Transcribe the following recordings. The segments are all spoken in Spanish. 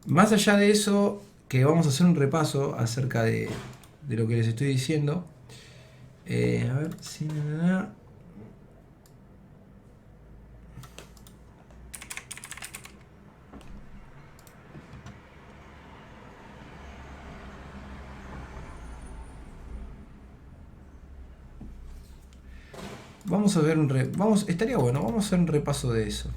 Más allá de eso, que vamos a hacer un repaso acerca de lo que les estoy diciendo. A ver si... Vamos a ver estaría bueno, vamos a hacer un repaso de eso.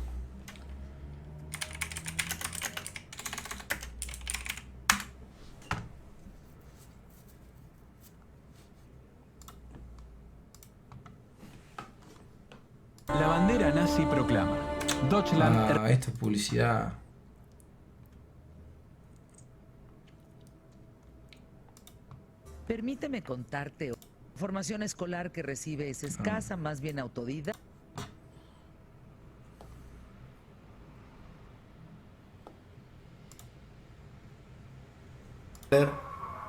La bandera nazi proclama: Deutschland. Esto es publicidad. Permíteme contarte, la formación escolar que recibe es escasa, más bien autodidacta.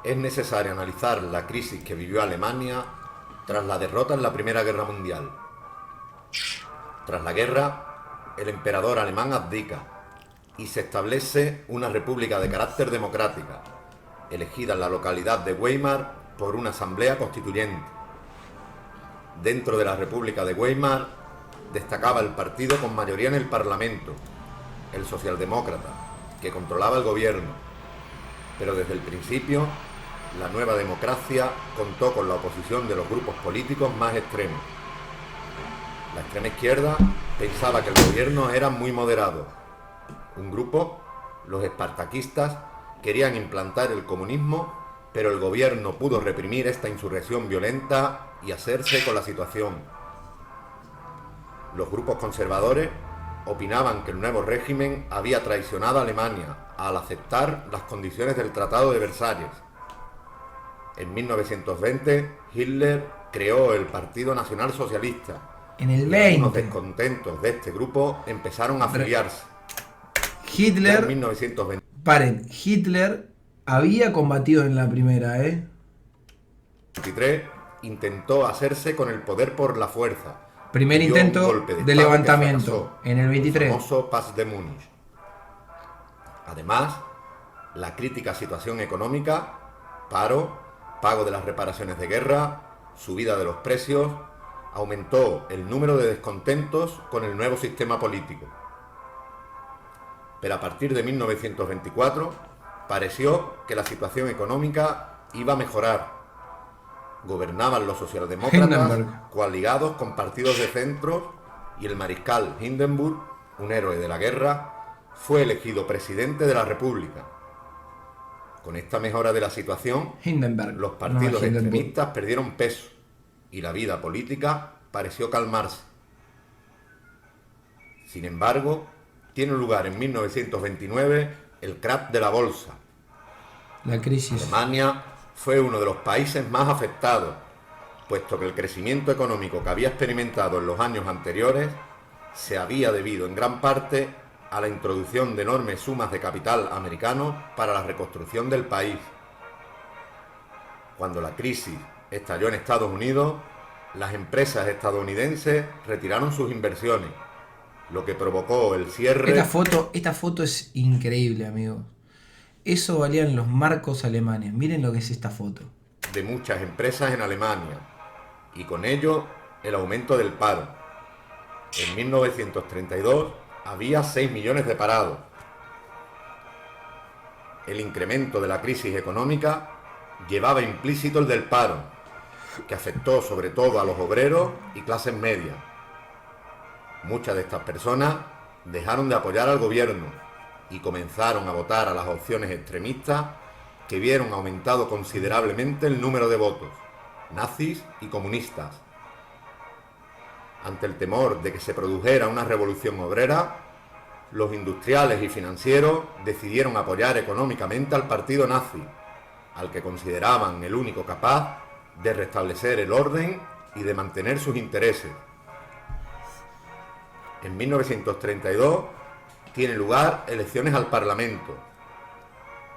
Es necesario analizar la crisis que vivió Alemania tras la derrota en la Primera Guerra Mundial. Tras la guerra, el emperador alemán abdica y se establece una república de carácter democrática, elegida en la localidad de Weimar por una asamblea constituyente. Dentro de la República de Weimar destacaba el partido con mayoría en el Parlamento, el socialdemócrata, que controlaba el gobierno. Pero desde el principio, la nueva democracia contó con la oposición de los grupos políticos más extremos. La extrema izquierda pensaba que el gobierno era muy moderado. Un grupo, los espartaquistas, querían implantar el comunismo, pero el gobierno pudo reprimir esta insurrección violenta y hacerse con la situación. Los grupos conservadores opinaban que el nuevo régimen había traicionado a Alemania al aceptar las condiciones del Tratado de Versalles. En 1920, Hitler creó el Partido Nacional Socialista. En el Y algunos 20. descontentos de este grupo empezaron a afiliarse. Hitler... En 1920. Paren, Hitler había combatido en la primera, ¿eh? 23 intentó hacerse con el poder por la fuerza. Primer Dio intento un golpe de Estado levantamiento que fracasó, en el 23. el famoso Paz de Múnich. Además, la crítica situación económica, paro, pago de las reparaciones de guerra, subida de los precios, aumentó el número de descontentos con el nuevo sistema político. Pero a partir de 1924 pareció que la situación económica iba a mejorar. Gobernaban los socialdemócratas Hindenburg. coaligados con partidos de centro y el mariscal Hindenburg, un héroe de la guerra, fue elegido presidente de la República. Con esta mejora de la situación, Hindenburg. los partidos No, Hindenburg. extremistas perdieron peso y la vida política pareció calmarse. Sin embargo, tiene lugar en 1929 el crack de la bolsa. La crisis. Alemania fue uno de los países más afectados, puesto que el crecimiento económico que había experimentado en los años anteriores se había debido en gran parte a la introducción de enormes sumas de capital americano para la reconstrucción del país. Cuando la crisis estalló en Estados Unidos, las empresas estadounidenses retiraron sus inversiones, lo que provocó el cierre. Esta foto es increíble, amigos. Eso valían los marcos alemanes. Miren lo que es esta foto. De muchas empresas en Alemania y con ello el aumento del paro. En 1932 había 6 millones de parados. El incremento de la crisis económica llevaba implícito el del paro, que afectó sobre todo a los obreros y clases medias. Muchas de estas personas dejaron de apoyar al gobierno y comenzaron a votar a las opciones extremistas que vieron aumentado considerablemente el número de votos, nazis y comunistas. Ante el temor de que se produjera una revolución obrera, los industriales y financieros decidieron apoyar económicamente al partido nazi, al que consideraban el único capaz de restablecer el orden y de mantener sus intereses. En 1932 tienen lugar elecciones al Parlamento.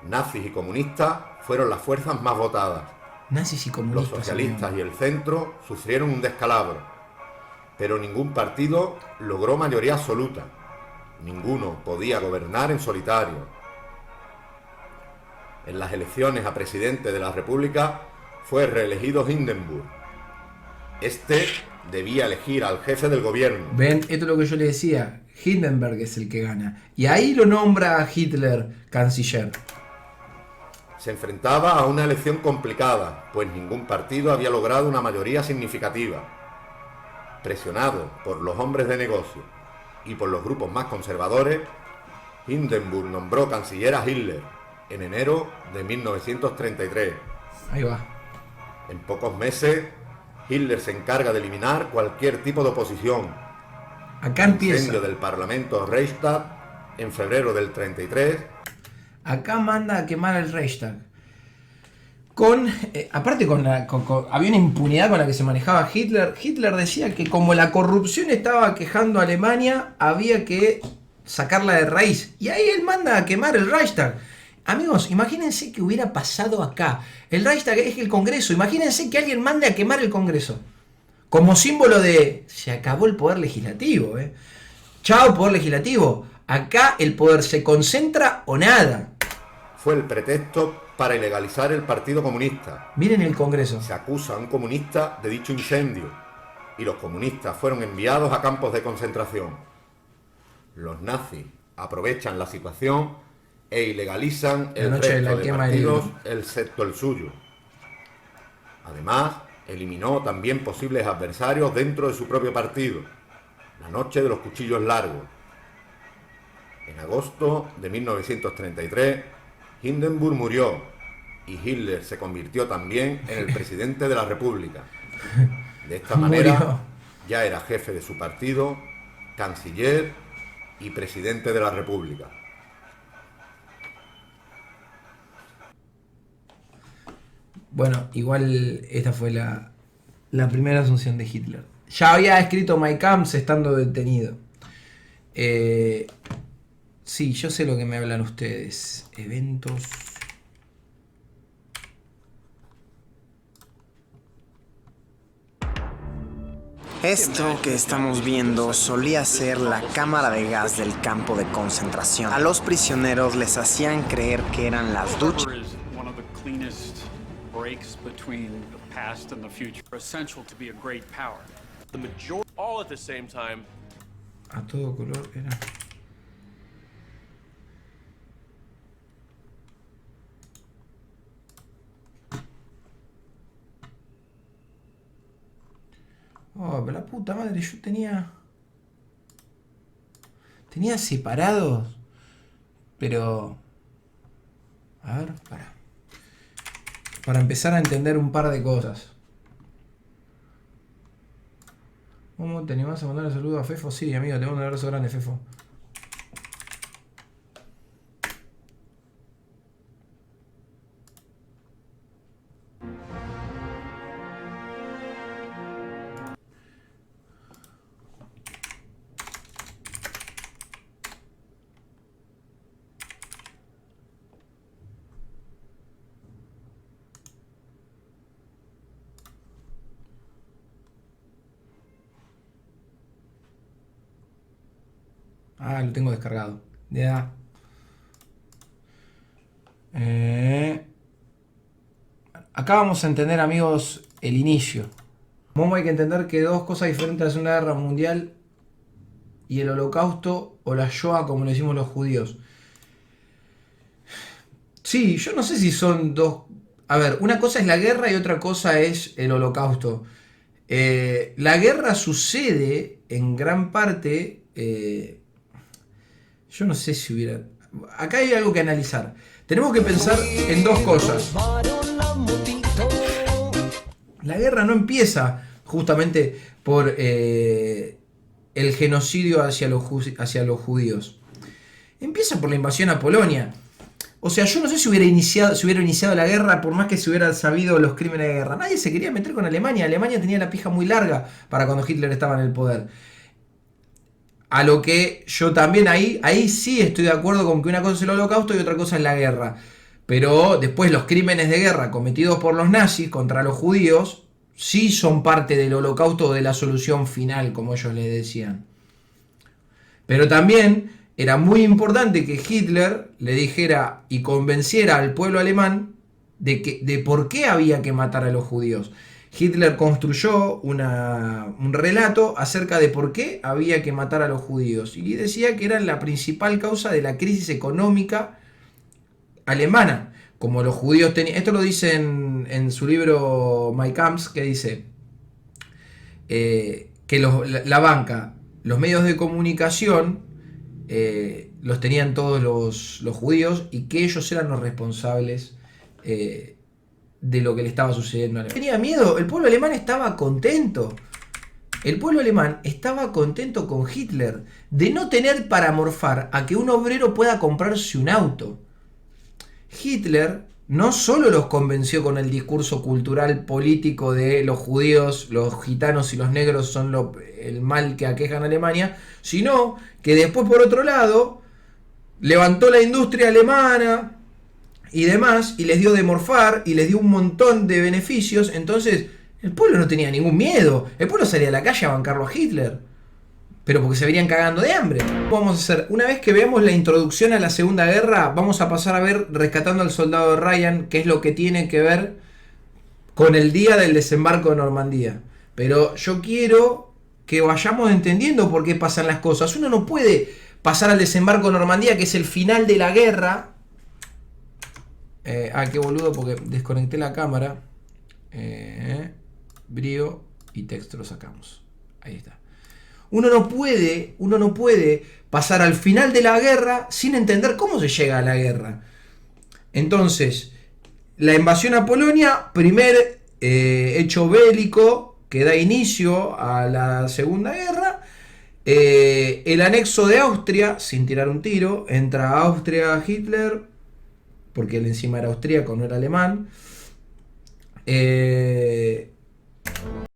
Nazis y comunistas fueron las fuerzas más votadas. Nazis y Los comunistas. socialistas amigo. y el centro sufrieron un descalabro, pero ningún partido logró mayoría absoluta. Ninguno podía gobernar en solitario. En las elecciones a presidente de la República fue reelegido Hindenburg. Este debía elegir al jefe del gobierno. Ven, esto es lo que yo le decía. Hindenburg es el que gana. Y ahí lo nombra a Hitler canciller. Se enfrentaba a una elección complicada, pues ningún partido había logrado una mayoría significativa. Presionado por los hombres de negocio y por los grupos más conservadores, Hindenburg nombró canciller a Hitler en enero de 1933. Ahí va. En pocos meses, Hitler se encarga de eliminar cualquier tipo de oposición. Acá empieza. Incendio del Parlamento Reichstag en febrero del 33. Acá manda a quemar el Reichstag. Aparte había una impunidad con la que se manejaba Hitler. Hitler decía que como la corrupción estaba quejando a Alemania, había que sacarla de raíz. Y ahí él manda a quemar el Reichstag. Amigos, imagínense que hubiera pasado acá. El Reichstag es el Congreso. Imagínense que alguien mande a quemar el Congreso. Como símbolo de... se acabó el poder legislativo. Chao, poder legislativo. Acá el poder se concentra o nada. Fue el pretexto para ilegalizar el Partido Comunista. Miren el Congreso. Se acusa a un comunista de dicho incendio y los comunistas fueron enviados a campos de concentración. Los nazis aprovechan la situación e ilegalizan el resto de partidos, excepto el suyo. Además, eliminó también posibles adversarios dentro de su propio partido. La noche de los cuchillos largos. En agosto de 1933, Hindenburg murió y Hitler se convirtió también en el presidente de la República. De esta manera, ya era jefe de su partido, canciller y presidente de la República. Bueno, igual esta fue la primera asunción de Hitler. Ya había escrito Mein Kampf estando detenido. Sí, yo sé lo que me hablan ustedes. Eventos. Esto que estamos viendo solía ser la cámara de gas del campo de concentración. A los prisioneros les hacían creer que eran las duchas. A todo color era. Oh, pero la puta madre, yo tenía separados. Pero... a ver, para empezar a entender un par de cosas. ¿Cómo te animás a mandar un saludo a Fefo? Sí, amigo, te mando un abrazo grande, Fefo. Ah, lo tengo descargado. Ya. Acá vamos a entender, amigos, el inicio. Como hay que entender que dos cosas diferentes a la Segunda Guerra Mundial y el Holocausto, o la Shoah, como le decimos los judíos. Sí, yo no sé si son dos... A ver, una cosa es la guerra y otra cosa es el Holocausto. La guerra sucede en gran parte... yo no sé si hubiera... Acá hay algo que analizar. Tenemos que pensar en dos cosas. La guerra no empieza justamente por el genocidio hacia los judíos. Empieza por la invasión a Polonia. O sea, yo no sé si hubiera iniciado la guerra por más que se hubieran sabido los crímenes de guerra. Nadie se quería meter con Alemania. Alemania tenía la pija muy larga para cuando Hitler estaba en el poder. A lo que yo también ahí sí estoy de acuerdo con que una cosa es el Holocausto y otra cosa es la guerra. Pero después los crímenes de guerra cometidos por los nazis contra los judíos sí son parte del Holocausto o de la solución final, como ellos le decían. Pero también era muy importante que Hitler le dijera y convenciera al pueblo alemán de por qué había que matar a los judíos. Hitler construyó un relato acerca de por qué había que matar a los judíos y decía que era la principal causa de la crisis económica alemana. Como los judíos tenían... Esto lo dice en su libro Mein Kampf, que dice que la banca, los medios de comunicación los tenían todos los judíos y que ellos eran los responsables de lo que le estaba sucediendo a Alemania. Tenía miedo, el pueblo alemán estaba contento. El pueblo alemán estaba contento con Hitler de no tener para morfar a que un obrero pueda comprarse un auto. Hitler no solo los convenció con el discurso cultural político de los judíos, los gitanos y los negros son el mal que aquejan a Alemania, sino que después, por otro lado, levantó la industria alemana y demás, y les dio de morfar, y les dio un montón de beneficios. Entonces, el pueblo no tenía ningún miedo. El pueblo salía a la calle a bancarlo a Hitler, pero porque se venían cagando de hambre. Vamos a hacer, una vez que veamos la introducción a la Segunda Guerra, vamos a pasar a ver Rescatando al Soldado Ryan, que es lo que tiene que ver con el día del desembarco de Normandía. Pero yo quiero que vayamos entendiendo por qué pasan las cosas. Uno no puede pasar al desembarco de Normandía, que es el final de la guerra. Qué boludo, porque desconecté la cámara. Brío y texto lo sacamos. Ahí está. Uno no puede pasar al final de la guerra sin entender cómo se llega a la guerra. Entonces, la invasión a Polonia, primer hecho bélico que da inicio a la Segunda Guerra. El anexo de Austria, sin tirar un tiro, entra a Austria Hitler, porque él encima era austríaco, no era alemán.